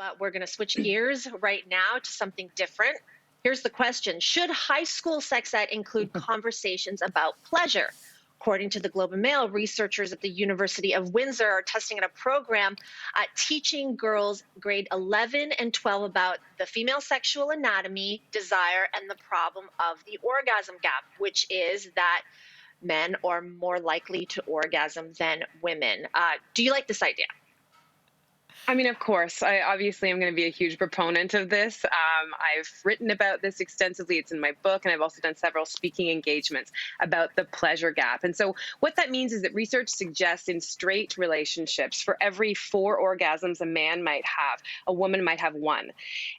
But we're going to switch gears right now to something different. Here's the question. Should high school sex ed include conversations about pleasure? According to the Globe and Mail, researchers at the University of Windsor are testing out a program teaching girls grade 11 and 12 about the female sexual anatomy, desire, and the problem of the orgasm gap, which is that men are more likely to orgasm than women. Do you like this idea? I mean, of course, I obviously am going to be a huge proponent of this. I've written about this extensively. It's in my book, and I've also done several speaking engagements about the pleasure gap. And so what that means is that research suggests in straight relationships, for every 4 orgasms a man might have, a woman might have 1.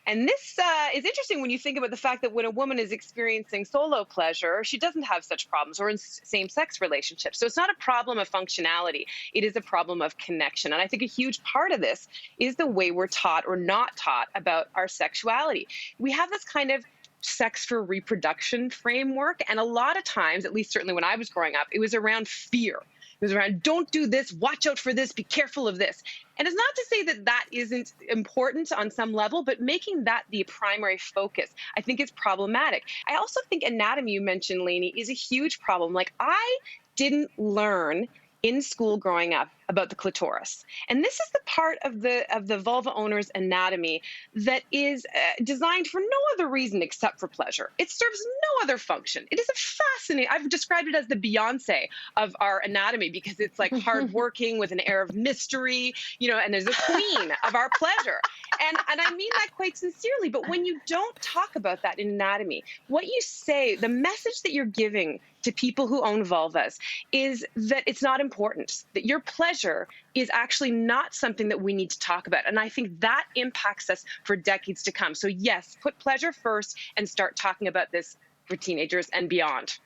And this is interesting when you think about the fact that when a woman is experiencing solo pleasure, she doesn't have such problems, or in same-sex relationships. So it's not a problem of functionality. It is a problem of connection. And I think a huge part of this is the way we're taught or not taught about our sexuality. We have this kind of sex for reproduction framework. And a lot of times, at least certainly when I was growing up, it was around fear. It was around, don't do this, watch out for this, be careful of this. And it's not to say that that isn't important on some level, but making that the primary focus, I think is problematic. I also think anatomy, you mentioned, Lainey, is a huge problem. Like, I didn't learn in school growing up about the clitoris. And this is the part of the vulva owner's anatomy that is designed for no other reason except for pleasure. It serves no other function. It is a fascinating, I've described it as the Beyonce of our anatomy because it's like hardworking with an air of mystery, and there's a queen of our pleasure. And I mean that quite sincerely, but when you don't talk about that in anatomy, what you say, the message that you're giving to people who own vulvas is that it's not important, that your pleasure is actually not something that we need to talk about. And I think that impacts us for decades to come. So yes, put pleasure first and start talking about this for teenagers and beyond.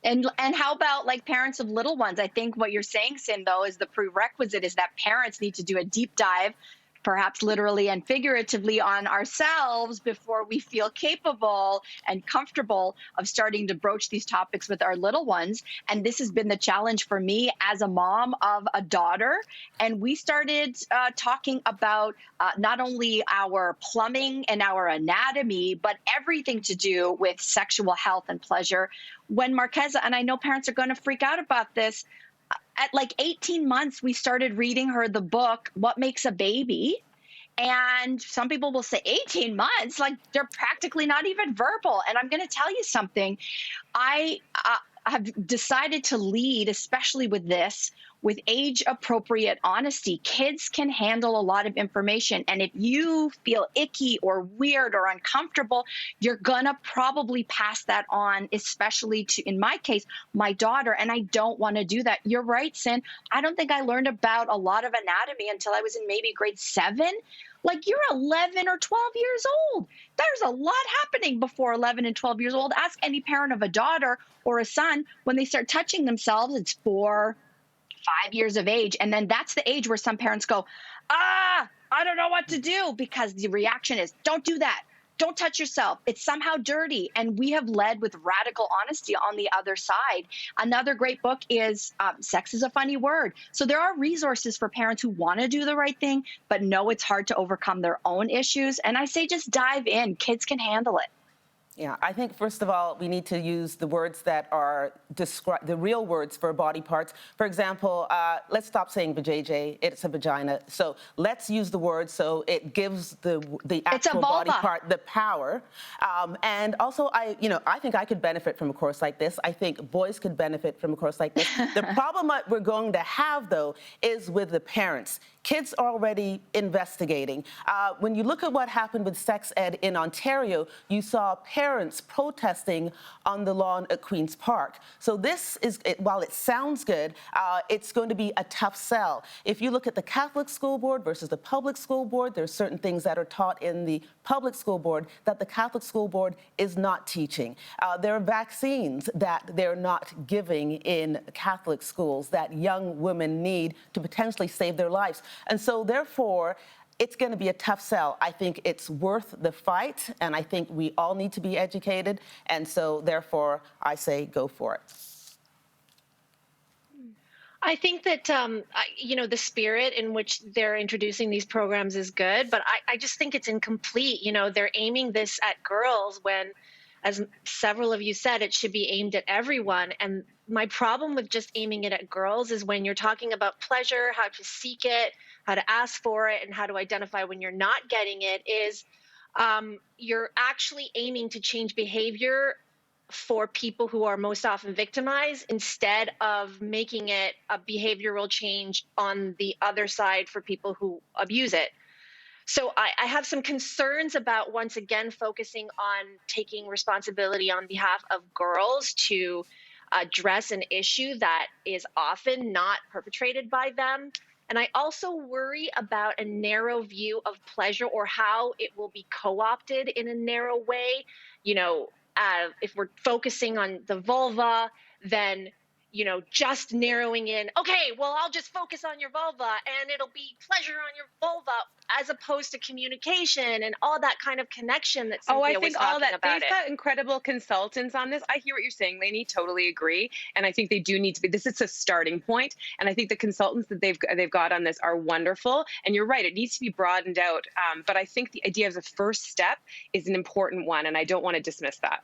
And how about like parents of little ones? I think what you're saying, Cyn, though, is the prerequisite is that parents need to do a deep dive, perhaps literally and figuratively, on ourselves before we feel capable and comfortable of starting to broach these topics with our little ones. And this has been the challenge for me as a mom of a daughter. And we started talking about not only our plumbing and our anatomy, but everything to do with sexual health and pleasure. When Marqueza, and I know parents are going to freak out about this, at like 18 months, we started reading her the book, What Makes a Baby? And some people will say 18 months, like they're practically not even verbal. And I'm going to tell you something. I have decided to lead, especially with this, with age-appropriate honesty. Kids can handle a lot of information. And if you feel icky or weird or uncomfortable, you're going to probably pass that on, especially to, in my case, my daughter. And I don't want to do that. You're right, Cyn. I don't think I learned about a lot of anatomy until I was in maybe grade 7. Like, you're 11 or 12 years old. There's a lot happening before 11 and 12 years old. Ask any parent of a daughter or a son when they start touching themselves. It's 4, 5 years of age. And then that's the age where some parents go, I don't know what to do, because the reaction is, don't do that. Don't touch yourself. It's somehow dirty. And we have led with radical honesty on the other side. Another great book is Sex is a Funny Word. So there are resources for parents who want to do the right thing, but know it's hard to overcome their own issues. And I say just dive in. Kids can handle it. Yeah, I think, first of all, we need to use the words that are the real words for body parts. For example, let's stop saying vajayjay, it's a vagina. So let's use the word so it gives the actual body part the power. And also, I think I could benefit from a course like this. I think boys could benefit from a course like this. The problem that we're going to have, though, is with the parents. Kids are already investigating. When you look at what happened with sex ed in Ontario, you saw parents protesting on the lawn at Queen's Park. So this is, while it sounds good, it's going to be a tough sell. If you look at the Catholic School Board versus the Public School Board, there are certain things that are taught in the Public School Board that the Catholic School Board is not teaching. There are vaccines that they're not giving in Catholic schools that young women need to potentially save their lives. And so, therefore, it's going to be a tough sell. I think it's worth the fight, and I think we all need to be educated. And so, therefore, I say go for it. I think that the spirit in which they're introducing these programs is good, but I just think it's incomplete. They're aiming this at girls when, as several of you said, it should be aimed at everyone. And my problem with just aiming it at girls is when you're talking about pleasure, how to seek it, how to ask for it, and how to identify when you're not getting it, is you're actually aiming to change behavior for people who are most often victimized instead of making it a behavioral change on the other side for people who abuse it. So I have some concerns about, once again, focusing on taking responsibility on behalf of girls to address an issue that is often not perpetrated by them. And I also worry about a narrow view of pleasure, or how it will be co-opted in a narrow way. If we're focusing on the vulva, then just narrowing in, okay, well, I'll just focus on your vulva and it'll be pleasure on your vulva, as opposed to communication and all that kind of connection that Cynthia I was think talking all that about. they've got incredible consultants on this. I hear what you're saying, Lainey. Totally agree. And I think they do need to be. This is a starting point, and I think the consultants that they've got on this are wonderful. And you're right; it needs to be broadened out. But I think the idea of the first step is an important one, and I don't want to dismiss that.